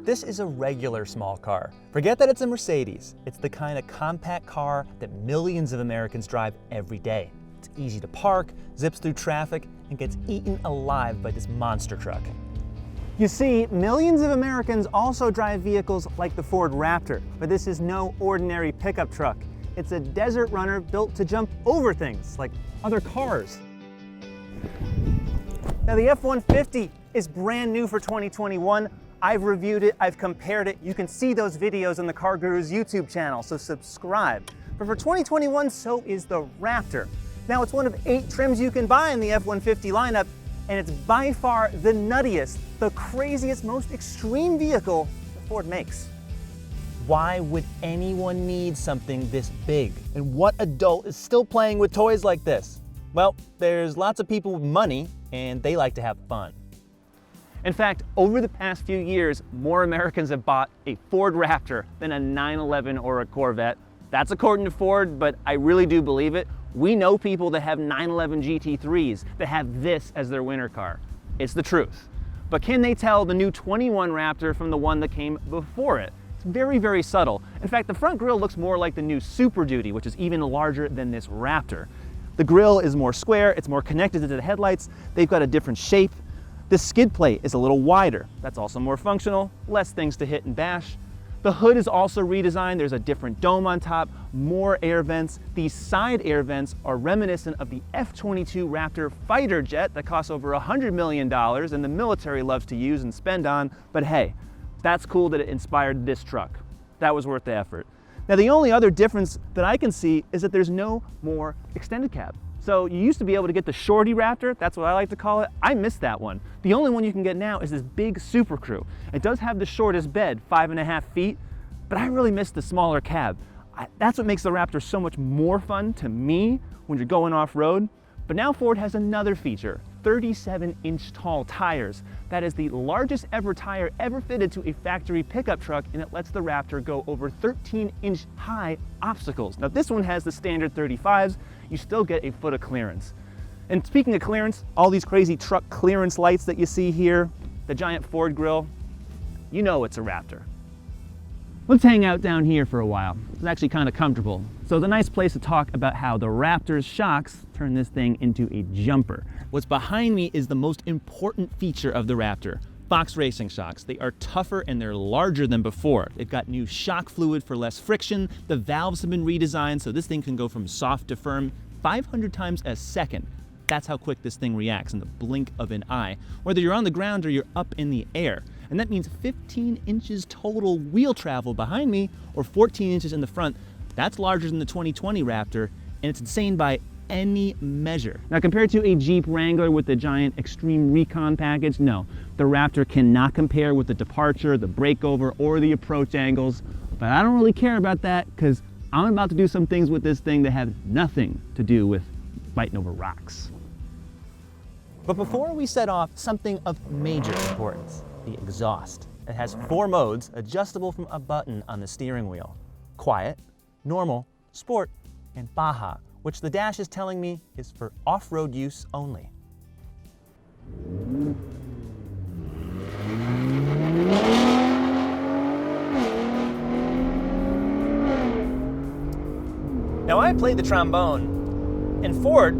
This is a regular small car. Forget that it's a Mercedes. It's the kind of compact car that millions of Americans drive every day. It's easy to park, zips through traffic, and gets eaten alive by this monster truck. You see, millions of Americans also drive vehicles like the Ford Raptor, but this is no ordinary pickup truck. It's a desert runner built to jump over things, like other cars. Now the F-150 is brand new for 2021. I've reviewed it, I've compared it. You can see those videos on the CarGurus YouTube channel, so subscribe. But for 2021, so is the Raptor. Now it's one of 8 trims you can buy in the F-150 lineup, and it's by far the nuttiest, the craziest, most extreme vehicle that Ford makes. Why would anyone need something this big? And what adult is still playing with toys like this? Well, there's lots of people with money, and they like to have fun. In fact, over the past few years, more Americans have bought a Ford Raptor than a 911 or a Corvette. That's according to Ford, but I really do believe it. We know people that have 911 GT3s that have this as their winter car. It's the truth. But can they tell the new 21 Raptor from the one that came before it? It's very, very subtle. In fact, the front grille looks more like the new Super Duty, which is even larger than this Raptor. The grille is more square, it's more connected to the headlights, they've got a different shape. The skid plate is a little wider. That's also more functional, less things to hit and bash. The hood is also redesigned. There's a different dome on top, more air vents. These side air vents are reminiscent of the F-22 Raptor fighter jet that costs over $100 million and the military loves to use and spend on. But hey, that's cool that it inspired this truck. That was worth the effort. Now the only other difference that I can see is that there's no more extended cab. So you used to be able to get the shorty Raptor, that's what I like to call it. I missed that one. The only one you can get now is this big Super Crew. It does have the shortest bed, 5.5 feet, but I really miss the smaller cab. That's what makes the Raptor so much more fun to me when you're going off-road. But now Ford has another feature, 37-inch tall tires. That is the largest ever tire ever fitted to a factory pickup truck, and it lets the Raptor go over 13-inch high obstacles. Now this one has the standard 35s, you still get a foot of clearance. And speaking of clearance, all these crazy truck clearance lights that you see here, the giant Ford grille, you know it's a Raptor. Let's hang out down here for a while. It's actually kind of comfortable. So it's a nice place to talk about how the Raptor's shocks turn this thing into a jumper. What's behind me is the most important feature of the Raptor, Fox Racing shocks. They are tougher and they're larger than before. They've got new shock fluid for less friction. The valves have been redesigned so this thing can go from soft to firm 500 times a second. That's how quick this thing reacts in the blink of an eye, whether you're on the ground or you're up in the air. And that means 15 inches total wheel travel behind me, or 14 inches in the front. That's larger than the 2020 Raptor, and it's insane by any measure. Now compared to a Jeep Wrangler with the giant Extreme Recon package, no, the Raptor cannot compare with the departure, the breakover, or the approach angles. But I don't really care about that because I'm about to do some things with this thing that have nothing to do with fighting over rocks. But before we set off, something of major importance, the exhaust. It has 4 modes, adjustable from a button on the steering wheel. Quiet, normal, sport, and Baja, which the dash is telling me is for off-road use only. Now I played the trombone, and Ford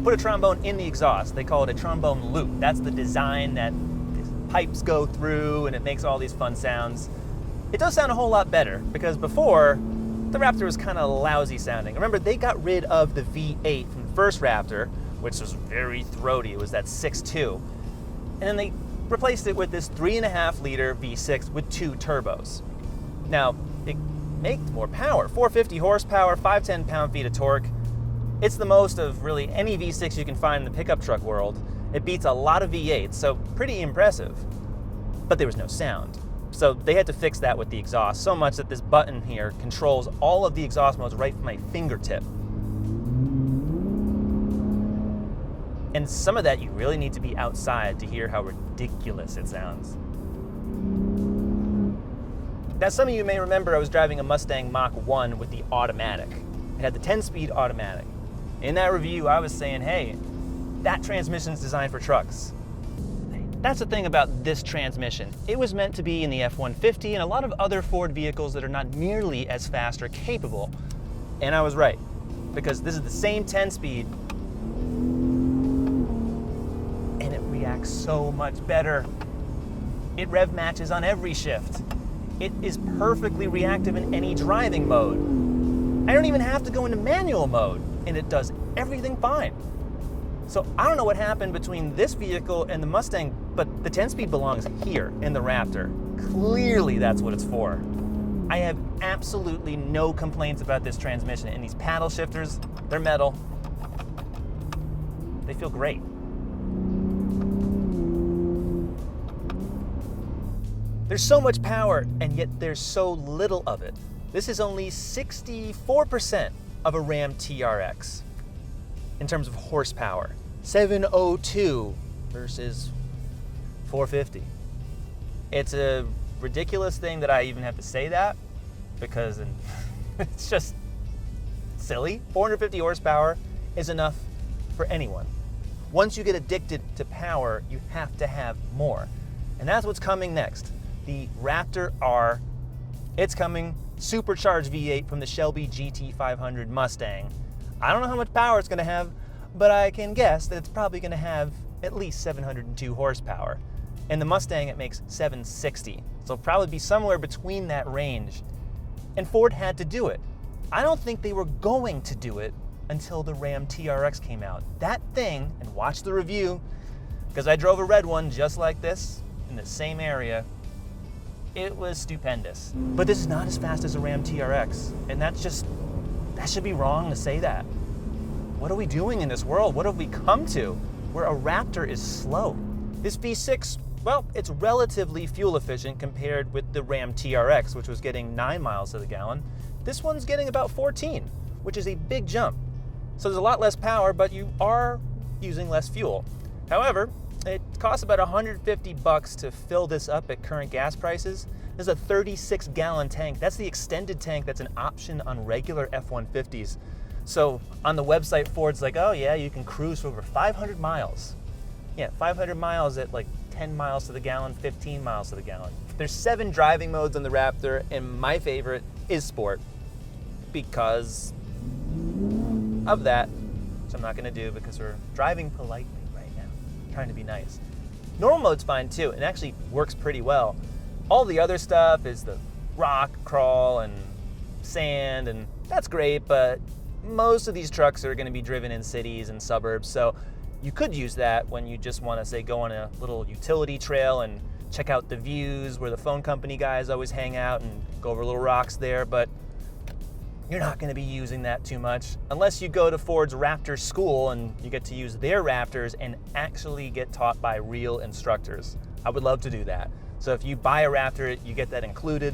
put a trombone in the exhaust. They call it a trombone loop. That's the design that these pipes go through and it makes all these fun sounds. It does sound a whole lot better because before, the Raptor was kind of lousy sounding. Remember, they got rid of the V8 from the first Raptor, which was very throaty. It was that 6.2. And then they replaced it with this 3.5 liter V6 with 2 turbos. Now, it makes more power, 450 horsepower, 510 pound-feet of torque. It's the most of really any V6 you can find in the pickup truck world. It beats a lot of V8s, so pretty impressive. But there was no sound. So they had to fix that with the exhaust, so much that this button here controls all of the exhaust modes right from my fingertip. And some of that you really need to be outside to hear how ridiculous it sounds. Now some of you may remember I was driving a Mustang Mach 1 with the automatic. It had the 10-speed automatic. In that review I was saying, hey, that transmission's designed for trucks. That's the thing about this transmission. It was meant to be in the F-150 and a lot of other Ford vehicles that are not nearly as fast or capable. And I was right, because this is the same 10-speed, and it reacts so much better. It rev matches on every shift. It is perfectly reactive in any driving mode. I don't even have to go into manual mode, and it does everything fine. So I don't know what happened between this vehicle and the Mustang, but the 10-speed belongs here in the Raptor. Clearly that's what it's for. I have absolutely no complaints about this transmission, and these paddle shifters, they're metal. They feel great. There's so much power, and yet there's so little of it. This is only 64% of a Ram TRX in terms of horsepower. 702 versus 450. It's a ridiculous thing that I even have to say that, because it's just silly. 450 horsepower is enough for anyone. Once you get addicted to power, you have to have more. And that's what's coming next. The Raptor R. It's coming, supercharged V8 from the Shelby GT500 Mustang. I don't know how much power it's going to have, but I can guess that it's probably going to have at least 702 horsepower. And the Mustang, it makes 760. So it'll probably be somewhere between that range. And Ford had to do it. I don't think they were going to do it until the Ram TRX came out. That thing, and watch the review, because I drove a red one just like this in the same area. It was stupendous. But this is not as fast as a Ram TRX. And that should be wrong to say that. What are we doing in this world? What have we come to where a Raptor is slow? This V6, well, it's relatively fuel efficient compared with the Ram TRX, which was getting 9 miles to the gallon. This one's getting about 14, which is a big jump. So there's a lot less power, but you are using less fuel. However, it costs about $150 to fill this up at current gas prices. This is a 36-gallon tank. That's the extended tank that's an option on regular F-150s. So on the website, Ford's like, oh yeah, you can cruise for over 500 miles. Yeah, 500 miles at like 10 miles to the gallon, 15 miles to the gallon. There's 7 driving modes on the Raptor, and my favorite is Sport because of that, which I'm not gonna do because we're driving politely right now, trying to be nice. Normal mode's fine too, and actually works pretty well. All the other stuff is the rock crawl and sand, and that's great, but most of these trucks are gonna be driven in cities and suburbs, so you could use that when you just wanna, say, go on a little utility trail and check out the views where the phone company guys always hang out and go over little rocks there, but you're not gonna be using that too much unless you go to Ford's Raptor school and you get to use their Raptors and actually get taught by real instructors. I would love to do that. So if you buy a Raptor, you get that included.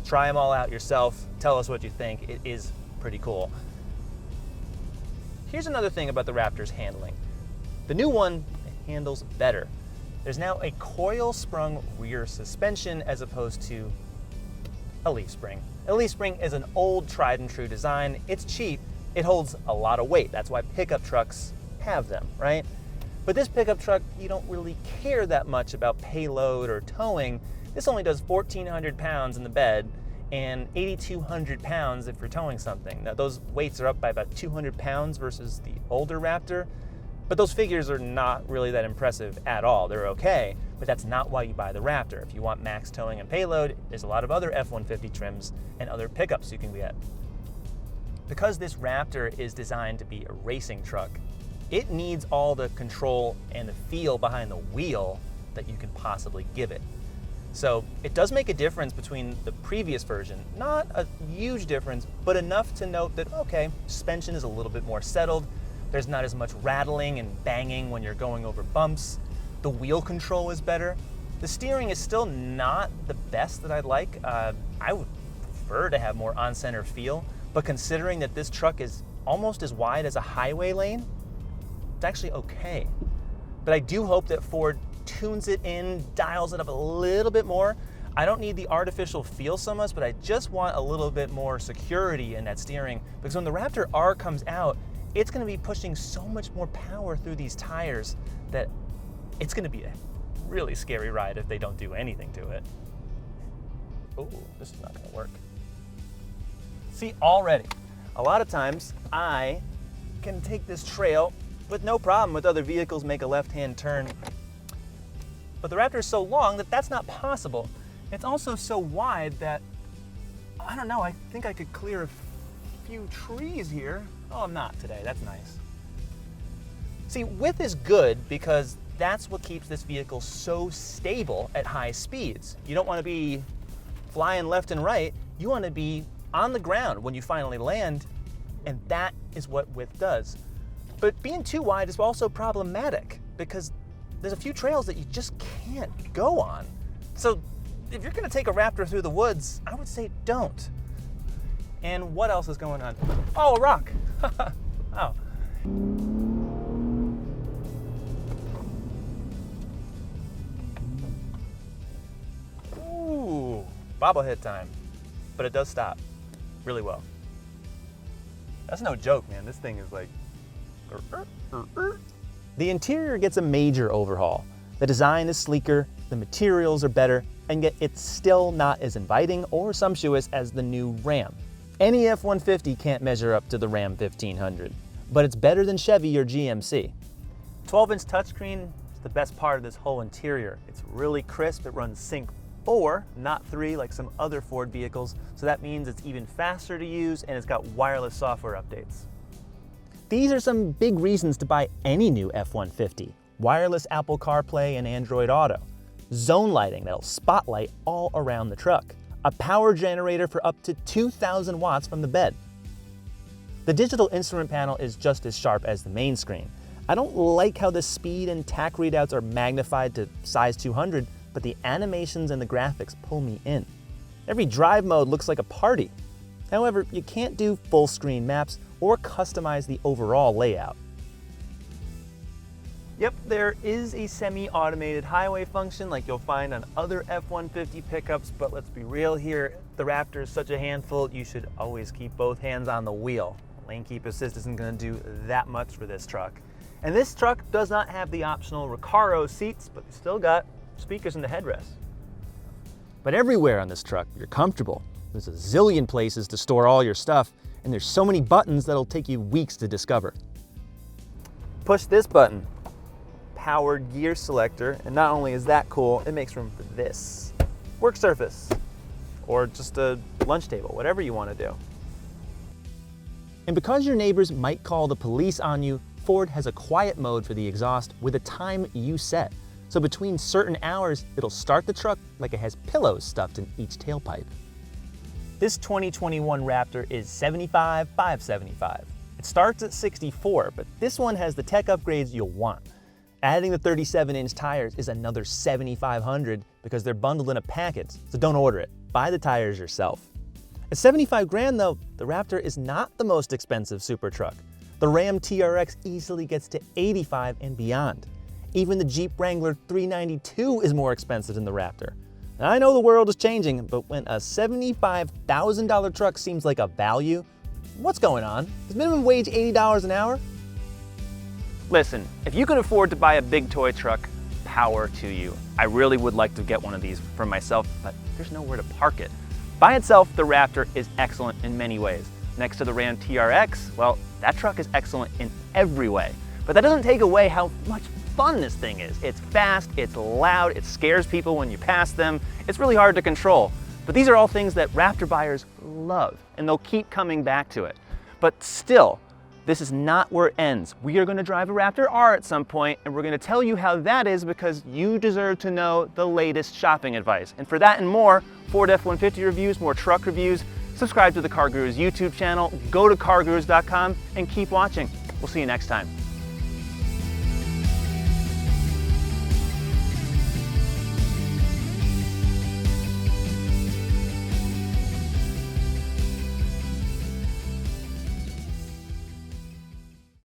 Try them all out yourself. Tell us what you think. It is pretty cool. Here's another thing about the Raptor's handling. The new one handles better. There's now a coil-sprung rear suspension as opposed to a leaf spring. A leaf spring is an old, tried and true design. It's cheap. It holds a lot of weight. That's why pickup trucks have them, right? But this pickup truck, you don't really care that much about payload or towing. This only does 1,400 pounds in the bed and 8,200 pounds if you're towing something. Now those weights are up by about 200 pounds versus the older Raptor, but those figures are not really that impressive at all. They're okay, but that's not why you buy the Raptor. If you want max towing and payload, there's a lot of other F-150 trims and other pickups you can get. Because this Raptor is designed to be a racing truck, it needs all the control and the feel behind the wheel that you can possibly give it. So it does make a difference between the previous version. Not a huge difference, but enough to note that, okay, suspension is a little bit more settled. There's not as much rattling and banging when you're going over bumps. The wheel control is better. The steering is still not the best that I'd like. I would prefer to have more on-center feel, but considering that this truck is almost as wide as a highway lane, it's actually okay. But I do hope that Ford tunes it in, dials it up a little bit more. I don't need the artificial feel so much, but I just want a little bit more security in that steering, because when the Raptor R comes out, it's gonna be pushing so much more power through these tires that it's gonna be a really scary ride if they don't do anything to it. Oh, this is not gonna work. See, already, a lot of times I can take this trail with no problem with other vehicles make a left-hand turn. But the Raptor is so long that that's not possible. It's also so wide that, I don't know, I think I could clear a few trees here. Oh, I'm not today, that's nice. See, width is good because that's what keeps this vehicle so stable at high speeds. You don't want to be flying left and right, you want to be on the ground when you finally land, and that is what width does. But being too wide is also problematic because there's a few trails that you just can't go on. So if you're gonna take a Raptor through the woods, I would say don't. And what else is going on? Oh, a rock. Oh. Ooh, bobblehead time. But it does stop really well. That's no joke, man. This thing is like... The interior gets a major overhaul. The design is sleeker, the materials are better, and yet it's still not as inviting or sumptuous as the new Ram. Any F-150 can't measure up to the Ram 1500, but it's better than Chevy or GMC. 12-inch touchscreen is the best part of this whole interior. It's really crisp, it runs Sync 4, not 3 like some other Ford vehicles, so that means it's even faster to use and it's got wireless software updates. These are some big reasons to buy any new F-150. Wireless Apple CarPlay and Android Auto. Zone lighting that'll spotlight all around the truck. A power generator for up to 2,000 watts from the bed. The digital instrument panel is just as sharp as the main screen. I don't like how the speed and tach readouts are magnified to size 200, but the animations and the graphics pull me in. Every drive mode looks like a party. However, you can't do full screen maps or customize the overall layout. Yep, there is a semi-automated highway function like you'll find on other F-150 pickups, but let's be real here, the Raptor is such a handful, you should always keep both hands on the wheel. Lane keep assist isn't going to do that much for this truck. And this truck does not have the optional Recaro seats, but it's still got speakers in the headrest. But everywhere on this truck, you're comfortable. There's a zillion places to store all your stuff, and there's so many buttons that'll take you weeks to discover. Push this button. Powered gear selector, and not only is that cool, it makes room for this. Work surface, or just a lunch table, whatever you want to do. And because your neighbors might call the police on you, Ford has a quiet mode for the exhaust with a time you set. So between certain hours, it'll start the truck like it has pillows stuffed in each tailpipe. This 2021 Raptor is $75,575. It starts at $64, but this one has the tech upgrades you'll want. Adding the 37-inch tires is another $7,500 because they're bundled in a package, so don't order it. Buy the tires yourself. At $75 grand though, the Raptor is not the most expensive super truck. The Ram TRX easily gets to $85 and beyond. Even the Jeep Wrangler 392 is more expensive than the Raptor. Now, I know the world is changing, but when a $75,000 truck seems like a value, what's going on? Is minimum wage $80 an hour? Listen, if you can afford to buy a big toy truck, power to you. I really would like to get one of these for myself, but there's nowhere to park it. By itself, the Raptor is excellent in many ways. Next to the Ram TRX, well, that truck is excellent in every way. But that doesn't take away how much fun this thing is. It's fast, it's loud, it scares people when you pass them. It's really hard to control. But these are all things that Raptor buyers love, and they'll keep coming back to it. But still, this is not where it ends. We are going to drive a Raptor R at some point, and we're going to tell you how that is because you deserve to know the latest shopping advice. And for that and more, Ford F-150 reviews, more truck reviews, subscribe to the CarGurus YouTube channel, go to cargurus.com, and keep watching. We'll see you next time.